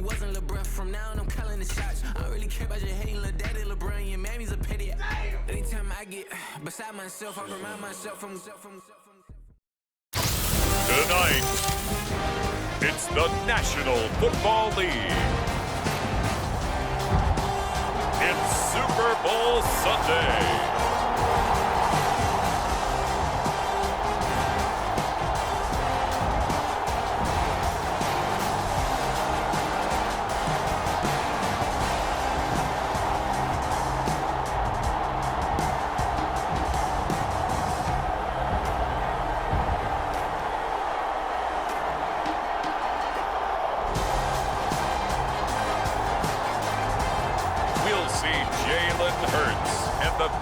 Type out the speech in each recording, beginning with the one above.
wasn't LeBron. From now on, I'm calling the shots. I don't really care about your hating, little daddy, LeBron. Your mammy's a petty. Anytime I get beside myself, I remind myself from. Tonight, it's the National Football League. It's Super Bowl Sunday.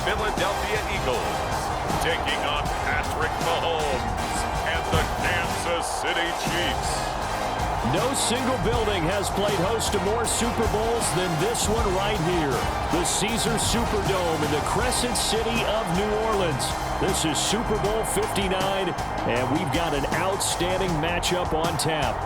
Philadelphia Eagles taking on Patrick Mahomes and the Kansas City Chiefs. No single building has played host to more Super Bowls than this one right here. The Caesars Superdome in the Crescent City of New Orleans. This is Super Bowl 59, and we've got an outstanding matchup on tap.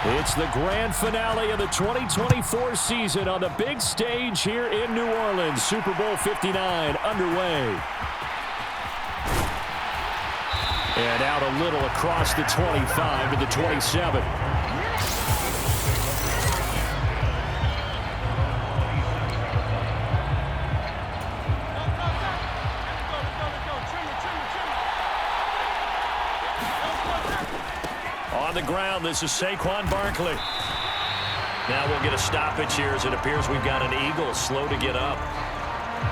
It's the grand finale of the 2024 season on the big stage here in New Orleans. Super Bowl 59 underway. And out a little across the 25 to the 27. On the ground, this is Saquon Barkley. Now we'll get a stoppage here as it appears we've got an Eagle slow to get up.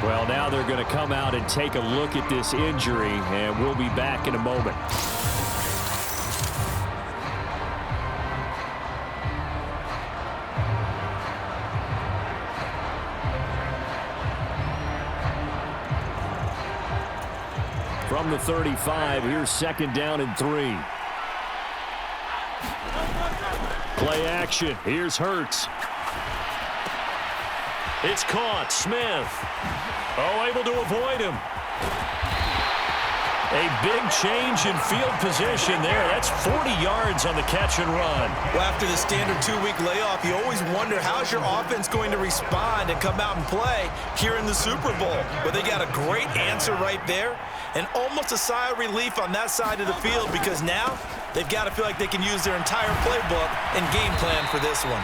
Well, now they're going to come out and take a look at this injury, and we'll be back in a moment. From the 35, here's second down and 3. Play action. Here's Hurts. It's caught. Smith. Oh, able to avoid him. A big change in field position there. That's 40 yards on the catch and run. Well, after the standard 2-week layoff, you always wonder how's your offense going to respond and come out and play here in the Super Bowl. Well, they got a great answer right there and almost a sigh of relief on that side of the field because now they've got to feel like they can use their entire playbook and game plan for this one.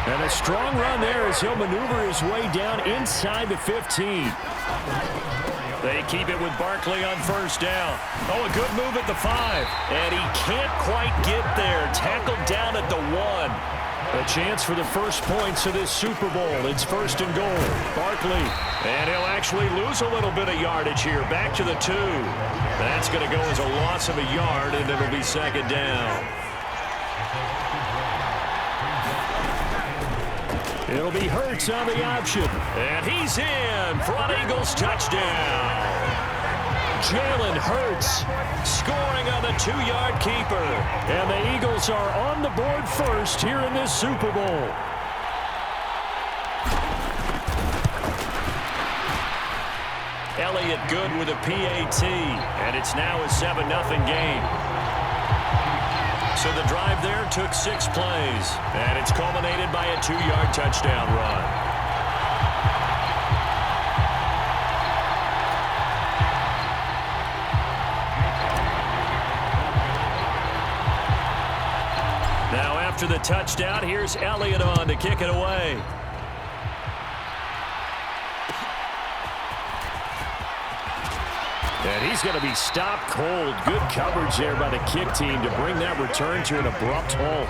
And a strong run there as he'll maneuver his way down inside the 15. They keep it with Barkley on first down. Oh, a good move at the 5. And he can't quite get there. Tackled down at the 1. A chance for the first points of this Super Bowl. It's first and goal. Barkley. And he'll actually lose a little bit of yardage here. Back to the 2. That's going to go as a loss of a yard, and it'll be second down. It'll be Hurts on the option. And he's in for an Eagles touchdown. Jalen Hurts scoring on the 2-yard keeper. And the Eagles are on the board first here in this Super Bowl. Elliott good with a PAT. And it's now a 7-0 game. So the drive there took 6 plays, and it's culminated by a 2-yard touchdown run. Now after the touchdown, here's Elliott on to kick it away. And he's going to be stopped cold. Good coverage there by the kick team to bring that return to an abrupt halt.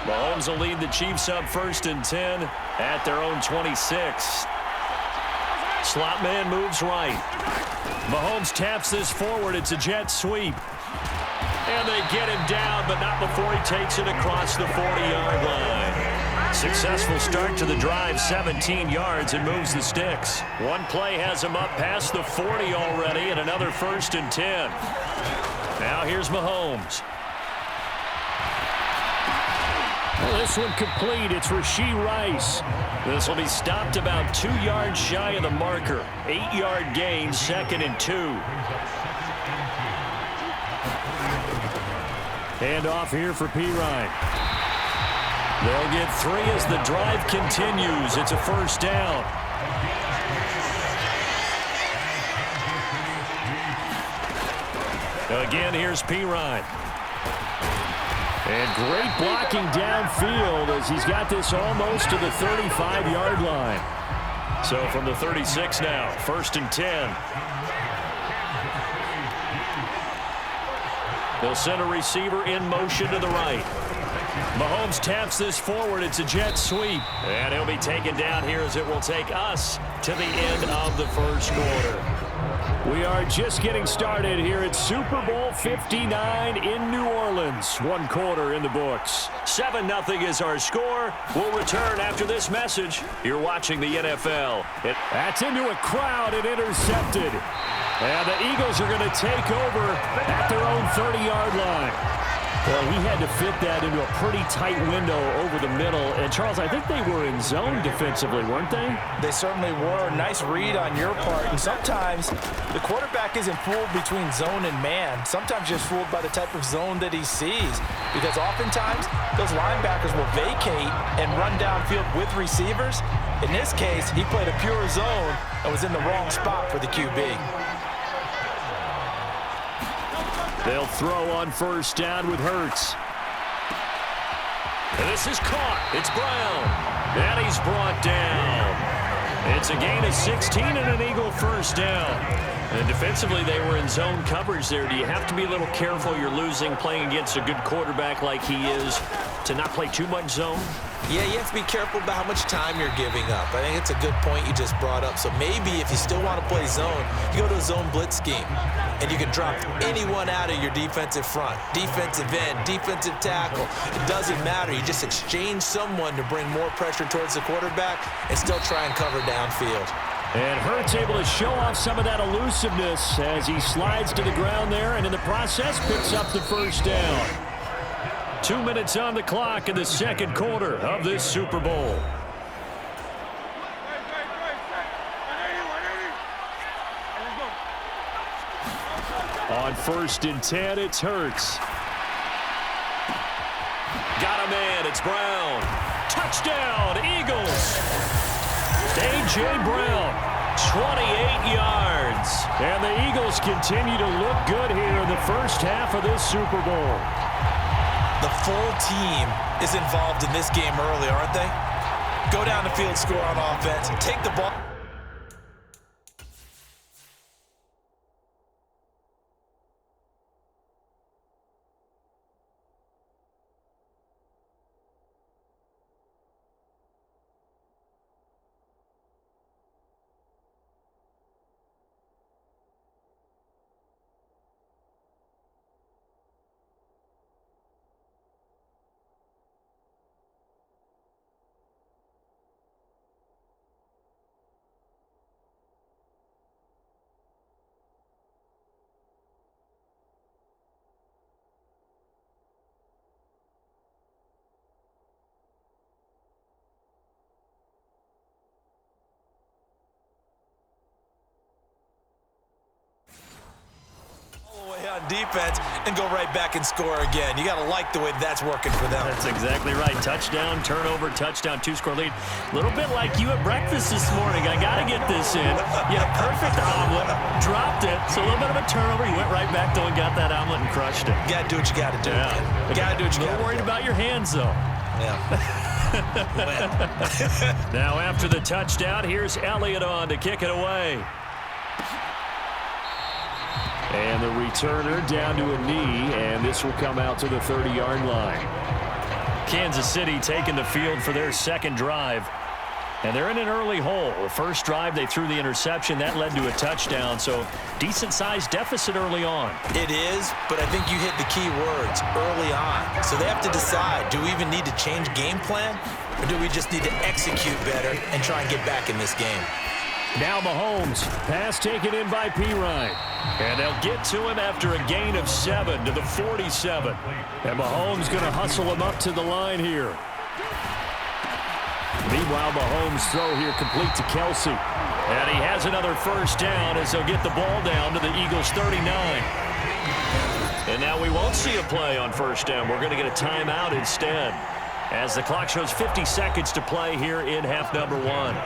Mahomes will lead the Chiefs up 1st and 10 at their own 26. Slot man moves right. Mahomes taps this forward. It's a jet sweep. And they get him down, but not before he takes it across the 40-yard line. Successful start to the drive, 17 yards, and moves the sticks. One play has him up past the 40 already, and another 1st and 10. Now here's Mahomes. Well, this one complete. It's Rashee Rice. This will be stopped about 2 yards shy of the marker. 8-yard gain, 2nd and 2. Hand off here for Pirine. They'll get 3 as the drive continues. It's a 1st down. Again, here's Pirine. And great blocking downfield as he's got this almost to the 35-yard line. So from the 36 now, 1st and 10. They'll send a receiver in motion to the right. Mahomes taps this forward. It's a jet sweep. And he'll be taken down here as it will take us to the end of the 1st quarter. We are just getting started here at Super Bowl 59 in New Orleans. 1 quarter in the books. 7-0 is our score. We'll return after this message. You're watching the NFL. That's into a crowd and intercepted. And the Eagles are going to take over at their own 30-yard line. Well, he had to fit that into a pretty tight window over the middle. And, Charles, I think they were in zone defensively, weren't they? They certainly were. Nice read on your part. And sometimes the quarterback isn't fooled between zone and man. Sometimes just fooled by the type of zone that he sees. Because oftentimes, those linebackers will vacate and run downfield with receivers. In this case, he played a pure zone and was in the wrong spot for the QB. They'll throw on 1st down with Hurts. And this is caught. It's Brown. And he's brought down. It's a gain of 16 and an Eagle 1st down. And defensively, they were in zone coverage there. Do you have to be a little careful? You're losing playing against a good quarterback like he is to not play too much zone? Yeah, you have to be careful about how much time you're giving up. I think it's a good point you just brought up. So maybe if you still want to play zone, you go to a zone blitz scheme. And you can drop anyone out of your defensive front. Defensive end, defensive tackle. It doesn't matter. You just exchange someone to bring more pressure towards the quarterback and still try and cover downfield. And Hurts able to show off some of that elusiveness as he slides to the ground there and in the process picks up the 1st down. 2 minutes on the clock in the 2nd quarter of this Super Bowl. On 1st and 10, it's Hurts. Got a man, it's Brown. Touchdown, Eagles. A.J. Brown, 28 yards. And the Eagles continue to look good here in the 1st half of this Super Bowl. The full team is involved in this game early, aren't they? Go down the field, score on offense, take the ball. on defense and go right back and score again. You got to like the way that's working for them. That's exactly right. Touchdown, turnover, touchdown, two-score lead. A little bit like you at breakfast this morning. I got to get this in. You had a perfect omelet, dropped it, so a little bit of a turnover. You went right back, though, and got that omelet and crushed it. You got to do what you got to do. Yeah. You got to do what you got to do. A little worried about your hands, though. Yeah. Now after the touchdown, here's Elliott on to kick it away. And the returner down to a knee, and this will come out to the 30-yard line. Kansas City taking the field for their second drive. And they're in an early hole. The first drive, they threw the interception. That led to a touchdown, so decent-sized deficit early on. It is, but I think you hit the key words, early on. So they have to decide, do we even need to change game plan, or do we just need to execute better and try and get back in this game? Now Mahomes, pass taken in by Pirine. And they'll get to him after a gain of 7 to the 47. And Mahomes going to hustle him up to the line here. Meanwhile, Mahomes' throw here complete to Kelsey. And he has another first down as they'll get the ball down to the Eagles' 39. And now we won't see a play on first down. We're going to get a timeout instead, as the clock shows 50 seconds to play here in half number 1.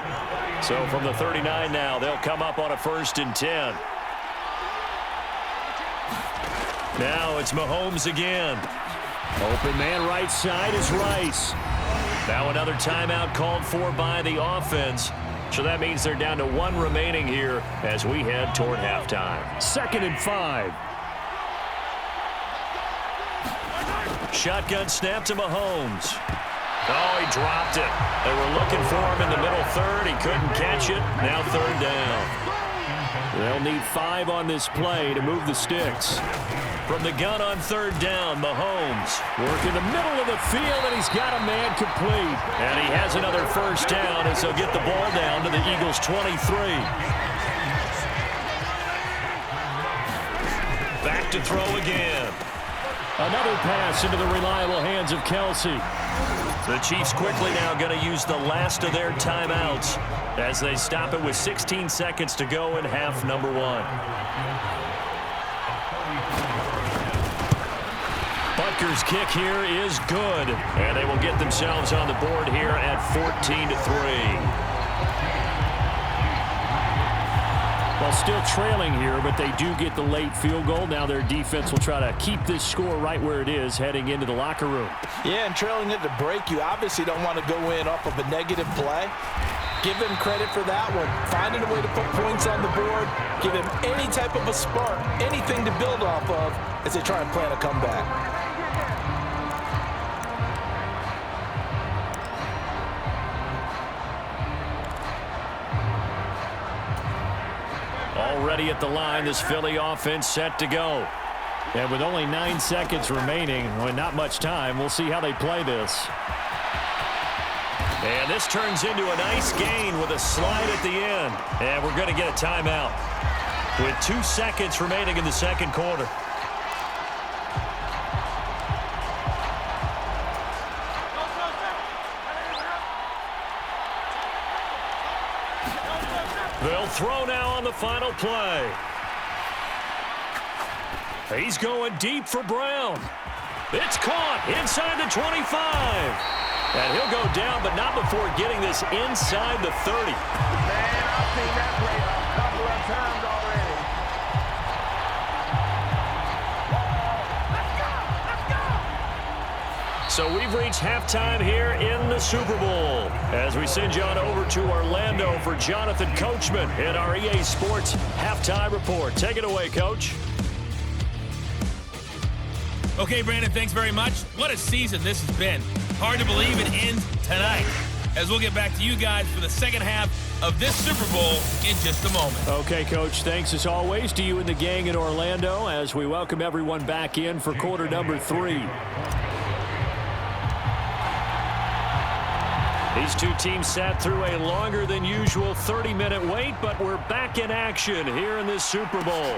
So from the 39 now, they'll come up on a 1st and 10. Now it's Mahomes again. Open man right side is Rice. Now another timeout called for by the offense. So that means they're down to 1 remaining here as we head toward halftime. 2nd and 5. Shotgun snap to Mahomes. Oh, he dropped it. They were looking for him in the middle third. He couldn't catch it. Now 3rd down. They'll need 5 on this play to move the sticks. From the gun on 3rd down, Mahomes working the middle of the field, and he's got a man complete. And he has another first down as they'll get the ball down to the Eagles' 23. Back to throw again. Another pass into the reliable hands of Kelsey. The Chiefs quickly now going to use the last of their timeouts as they stop it with 16 seconds to go in half number 1. Butker's kick here is good, and they will get themselves on the board here at 14-3. Well, still trailing here, but they do get the late field goal. Now their defense will try to keep this score right where it is heading into the locker room. Yeah, and trailing at the break, you obviously don't want to go in off of a negative play. Give them credit for that one. Finding a way to put points on the board, give them any type of a spark, anything to build off of as they try and plan a comeback. Already at the line, this Philly offense set to go. And with only 9 seconds remaining, well, not much time, we'll see how they play this. And this turns into a nice gain with a slide at the end. And we're going to get a timeout with 2 seconds remaining in the second quarter. They'll throw now on the final play. He's going deep for Brown. It's caught inside the 25. And he'll go down, but not before getting this inside the 30. Man, I've seen that play a couple of times already. So we've reached halftime here in the Super Bowl as we send you on over to Orlando for Jonathan Coachman in our EA Sports Halftime Report. Take it away, Coach. Okay, Brandon, thanks very much. What a season this has been. Hard to believe it ends tonight, as we'll get back to you guys for the second half of this Super Bowl in just a moment. Okay, Coach, thanks as always to you and the gang in Orlando as we welcome everyone back in for quarter number 3. These two teams sat through a longer than usual 30-minute wait, but we're back in action here in this Super Bowl.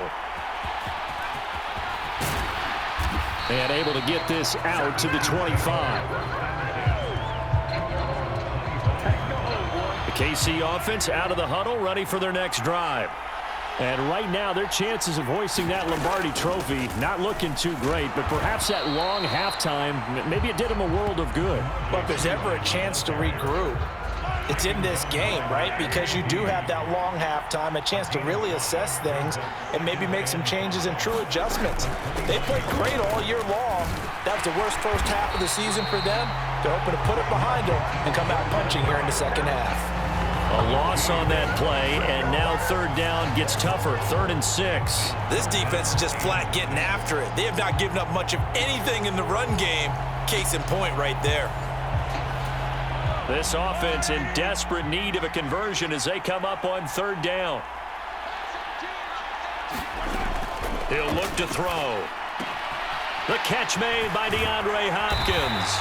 And able to get this out to the 25. The KC offense out of the huddle, ready for their next drive. And right now, their chances of hoisting that Lombardi trophy not looking too great, but perhaps that long halftime, maybe it did them a world of good. But if there's ever a chance to regroup, it's in this game, right? Because you do have that long halftime, a chance to really assess things and maybe make some changes and true adjustments. They played great all year long. That was the worst first half of the season for them. They're hoping to put it behind them and come out punching here in the second half. A loss on that play, and now third down gets tougher, 3rd and 6. This defense is just flat getting after it. They have not given up much of anything in the run game. Case in point right there. This offense in desperate need of a conversion as they come up on 3rd down. He'll look to throw. The catch made by DeAndre Hopkins.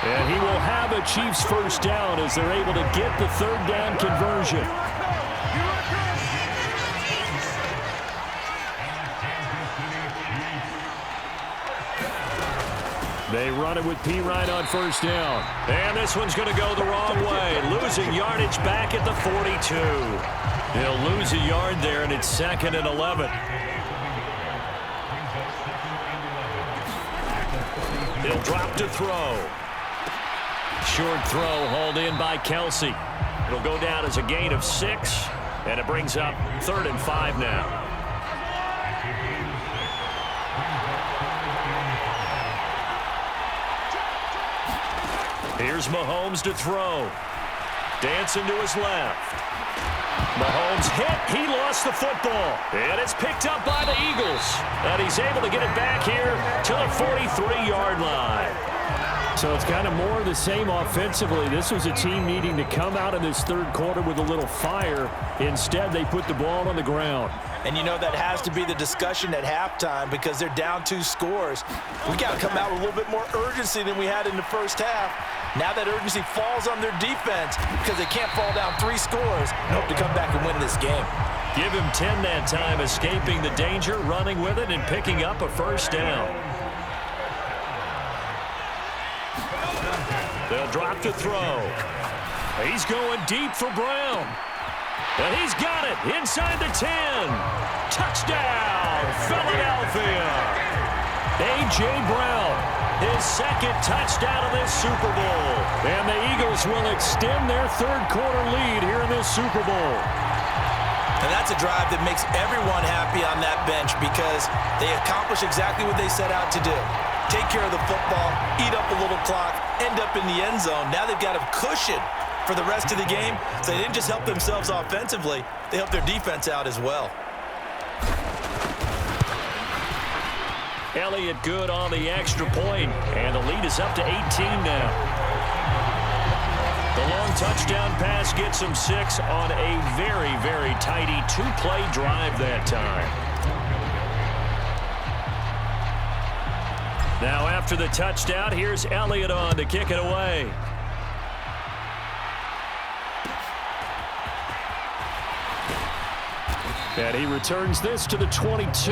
And he will have a Chiefs first down as they're able to get the 3rd down conversion. They run it with Pirine on first down. And this one's going to go the wrong way. Losing yardage back at the 42. He'll lose a yard there, and it's 2nd and 11. He'll drop to throw. Short throw hauled in by Kelsey. It'll go down as a gain of 6, and it brings up 3rd and 5 now. Here's Mahomes to throw. Dancing to his left. Mahomes hit. He lost the football. And it's picked up by the Eagles. And he's able to get it back here to the 43-yard line. So it's kind of more of the same offensively. This was a team needing to come out in this 3rd quarter with a little fire. Instead, they put the ball on the ground. And you know that has to be the discussion at halftime because they're down 2 scores. We got to come out with a little bit more urgency than we had in the first half. Now that urgency falls on their defense because they can't fall down 3 scores and hope to come back and win this game. Give him 10 that time, escaping the danger, running with it, and picking up a first down. They'll drop to throw. He's going deep for Brown. And he's got it inside the 10. Touchdown, Philadelphia. A.J. Brown, his 2nd touchdown of this Super Bowl. And the Eagles will extend their 3rd quarter lead here in this Super Bowl. And that's a drive that makes everyone happy on that bench because they accomplish exactly what they set out to do. Take care of the football, eat up a little clock, end up in the end zone. Now they've got a cushion for the rest of the game. So they didn't just help themselves offensively, they helped their defense out as well. Elliott good on the extra point, and the lead is up to 18 now. The long touchdown pass gets him 6 on a very, very tidy 2-play drive that time. Now after the touchdown, here's Elliott on to kick it away. And he returns this to the 22.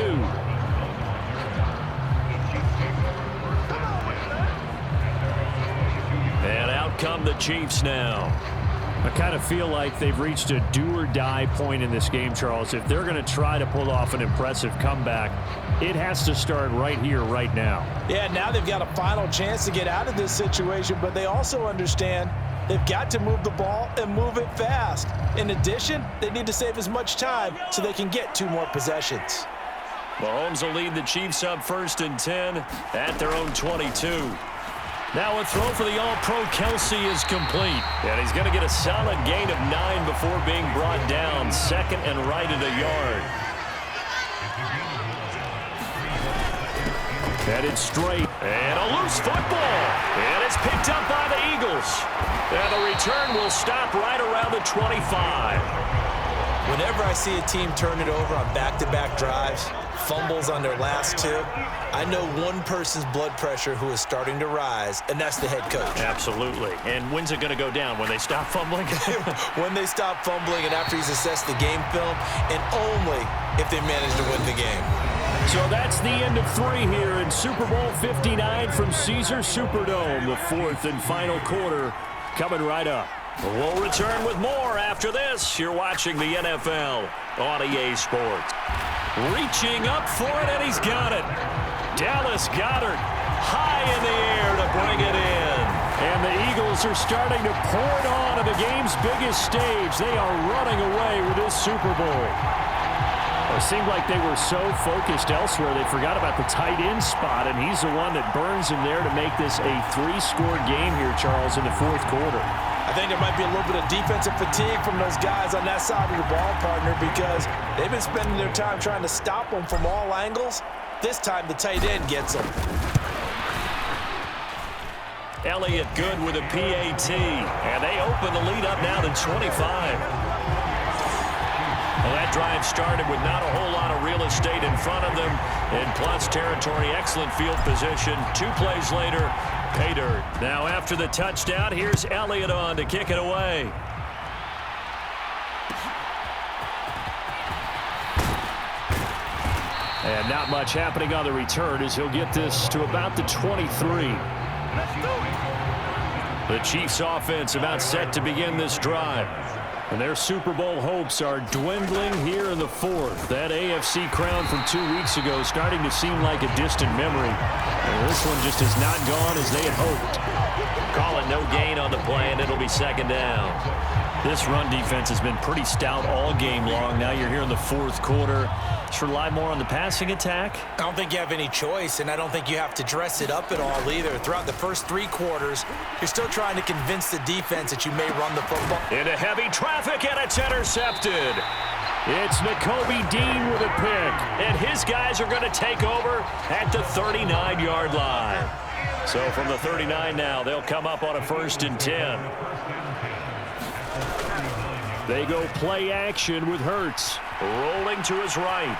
And out come the Chiefs now. I kind of feel like they've reached a do-or-die point in this game, Charles. If they're going to try to pull off an impressive comeback, it has to start right here, right now. Yeah, now they've got a final chance to get out of this situation, but they also understand they've got to move the ball and move it fast. In addition, they need to save as much time so they can get 2 more possessions. Mahomes will lead the Chiefs up 1st and 10 at their own 22. Now a throw for the All-Pro Kelsey is complete. And he's going to get a solid gain of 9 before being brought down. 2nd and right at a yard. Headed straight. And a loose football. And it's picked up by the Eagles. And the return will stop right around the 25. Whenever I see a team turn it over on back-to-back drives, fumbles on their last 2, I know one person's blood pressure who is starting to rise, and that's the head coach. Absolutely. And when's it going to go down? When they stop fumbling? When they stop fumbling and after he's assessed the game film, and only if they manage to win the game. So that's the end of 3 here in Super Bowl 59 from Caesars Superdome. The 4th and final quarter coming right up. We'll return with more after this. You're watching the NFL on EA Sports. Reaching up for it, and he's got it. Dallas Goedert high in the air to bring it in. And the Eagles are starting to pour it on the game's biggest stage. They are running away with this Super Bowl. It seemed like they were so focused elsewhere they forgot about the tight end spot, and he's the one that burns him there to make this a 3-score game here, Charles, in the fourth quarter. I think there might be a little bit of defensive fatigue from those guys on that side of the ball, partner, because they've been spending their time trying to stop them from all angles. This time the tight end gets them. Elliott good with a PAT, and they open the lead up now to 25. Well, that drive started with not a whole lot of real estate in front of them. In plus territory, excellent field position. 2 plays later, pay dirt. Now after the touchdown, here's Elliott on to kick it away. And not much happening on the return as he'll get this to about the 23. The Chiefs offense about set to begin this drive. And their Super Bowl hopes are dwindling here in the fourth. That AFC crown from 2 weeks ago starting to seem like a distant memory. And this one just has not gone as they had hoped. Call it no gain on the play, and it'll be second down. This run defense has been pretty stout all game long. Now you're here in the fourth quarter. Just rely more on the passing attack. I don't think you have any choice, and I don't think you have to dress it up at all either. Throughout the first 3 quarters, you're still trying to convince the defense that you may run the football. Into heavy traffic, and it's intercepted. It's Nakobe Dean with a pick, and his guys are going to take over at the 39-yard line. So from the 39 now, they'll come up on a 1st and 10. They go play action with Hurts, rolling to his right.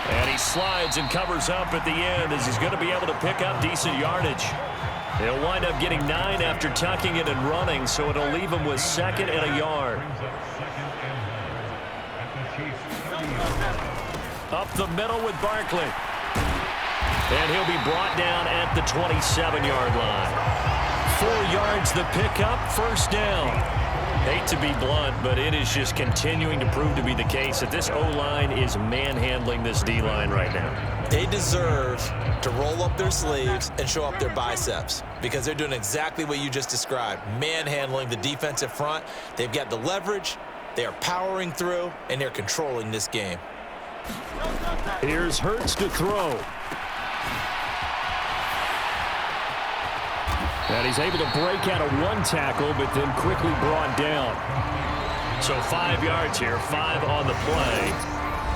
And he slides and covers up at the end as he's going to be able to pick up decent yardage. He'll wind up getting 9 after tucking it and running, so it'll leave him with 2nd and a yard. Up the middle with Barkley. And he'll be brought down at the 27-yard line. 4 yards the pickup, 1st down. Hate to be blunt, but it is just continuing to prove to be the case that this O-line is manhandling this D-line right now. They deserve to roll up their sleeves and show up their biceps because they're doing exactly what you just described, manhandling the defensive front. They've got the leverage, they are powering through, and they're controlling this game. Here's Hurts to throw. And he's able to break out of 1 tackle, but then quickly brought down. So 5 yards here, 5 on the play,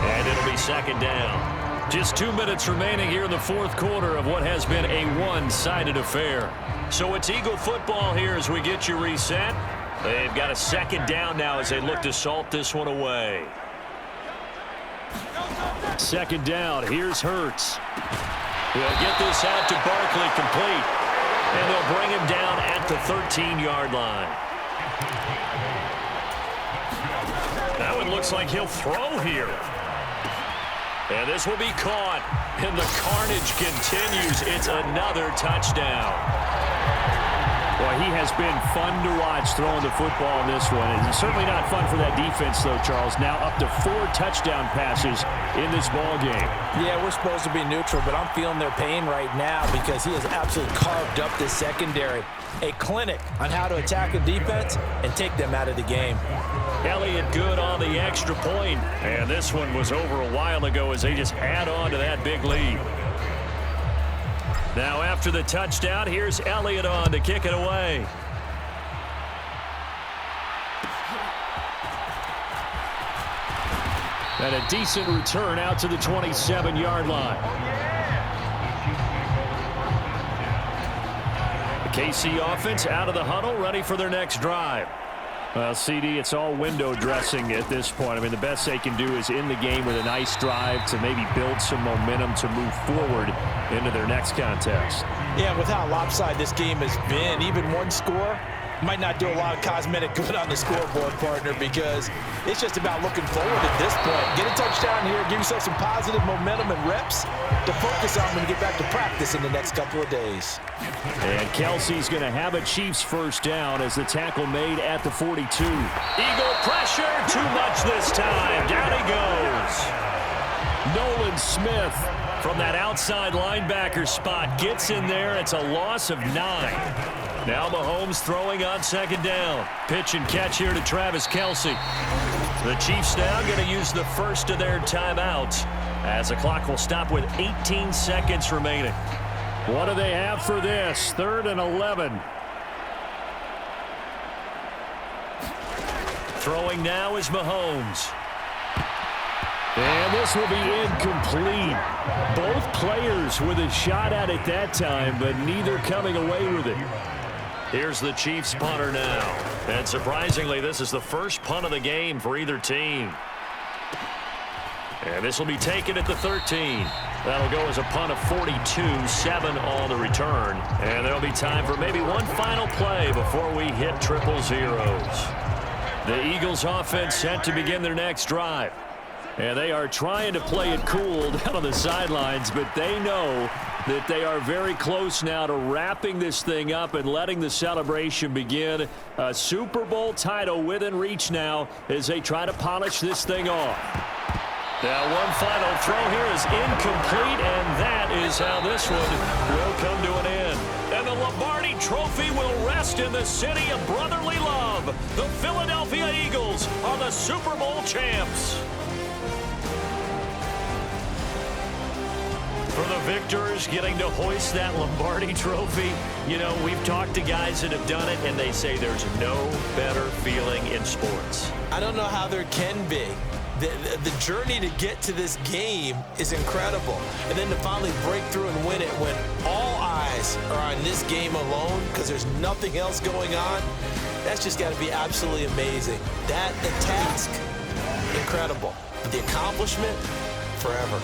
and it'll be 2nd down. Just 2 minutes remaining here in the fourth quarter of what has been a one-sided affair. So it's Eagle football here as we get you reset. They've got a 2nd down now as they look to salt this one away. 2nd down, here's Hurts. He'll get this out to Barkley, complete. And they'll bring him down at the 13-yard line. Now it looks like he'll throw here. And this will be caught. And the carnage continues. It's another touchdown. Boy, he has been fun to watch throwing the football in this one. It's certainly not fun for that defense, though, Charles. Now up to 4 touchdown passes in this ball game. Yeah, we're supposed to be neutral, but I'm feeling their pain right now because he has absolutely carved up this secondary. A clinic on how to attack a defense and take them out of the game. Elliott good on the extra point. And this one was over a while ago as they just add on to that big lead. Now after the touchdown, here's Elliott on to kick it away. And a decent return out to the 27-yard line. The KC offense out of the huddle, ready for their next drive. Well, CD, it's all window dressing at this point. I mean, the best they can do is in the game with a nice drive to maybe build some momentum to move forward into their next contest. Yeah, with how lopsided this game has been, even 1 score might not do a lot of cosmetic good on the scoreboard, partner, because it's just about looking forward at this point. Get a touchdown here, give yourself some positive momentum and reps to focus on when you get back to practice in the next couple of days. And Kelsey's going to have a Chiefs first down as the tackle made at the 42. Eagle pressure, too much this time. Down he goes. Nolan Smith from that outside linebacker spot gets in there. It's a loss of 9. Now Mahomes throwing on second down. Pitch and catch here to Travis Kelce. The Chiefs now going to use the first of their timeouts as the clock will stop with 18 seconds remaining. What do they have for this? 3rd and 11. Throwing now is Mahomes. And this will be incomplete. Both players with a shot at it that time, but neither coming away with it. Here's the Chiefs punter now. And surprisingly, this is the first punt of the game for either team. And this will be taken at the 13. That'll go as a punt of 42, 7 on the return. And there'll be time for maybe one final play before we hit triple zeros. The Eagles offense set to begin their next drive. And they are trying to play it cool down on the sidelines, but they know that they are very close now to wrapping this thing up and letting the celebration begin. A Super Bowl title within reach now as they try to polish this thing off. Now one final throw here is incomplete, and that is how this one will come to an end. And the Lombardi Trophy will rest in the city of brotherly love. The Philadelphia Eagles are the Super Bowl champs. For the victors getting to hoist that Lombardi Trophy, you know, we've talked to guys that have done it, and they say there's no better feeling in sports. I don't know how there can be. The journey to get to this game is incredible. And then to finally break through and win it when all eyes are on this game alone because there's nothing else going on, that's just got to be absolutely amazing. The task, incredible. The accomplishment, forever.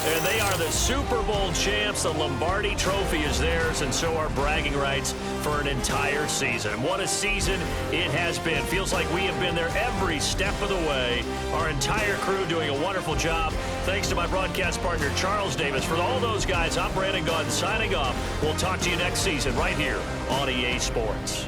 And they are the Super Bowl champs. The Lombardi Trophy is theirs, and so are bragging rights for an entire season. What a season it has been. Feels like we have been there every step of the way. Our entire crew doing a wonderful job. Thanks to my broadcast partner, Charles Davis. For all those guys, I'm Brandon Gaudin signing off. We'll talk to you next season right here on EA Sports.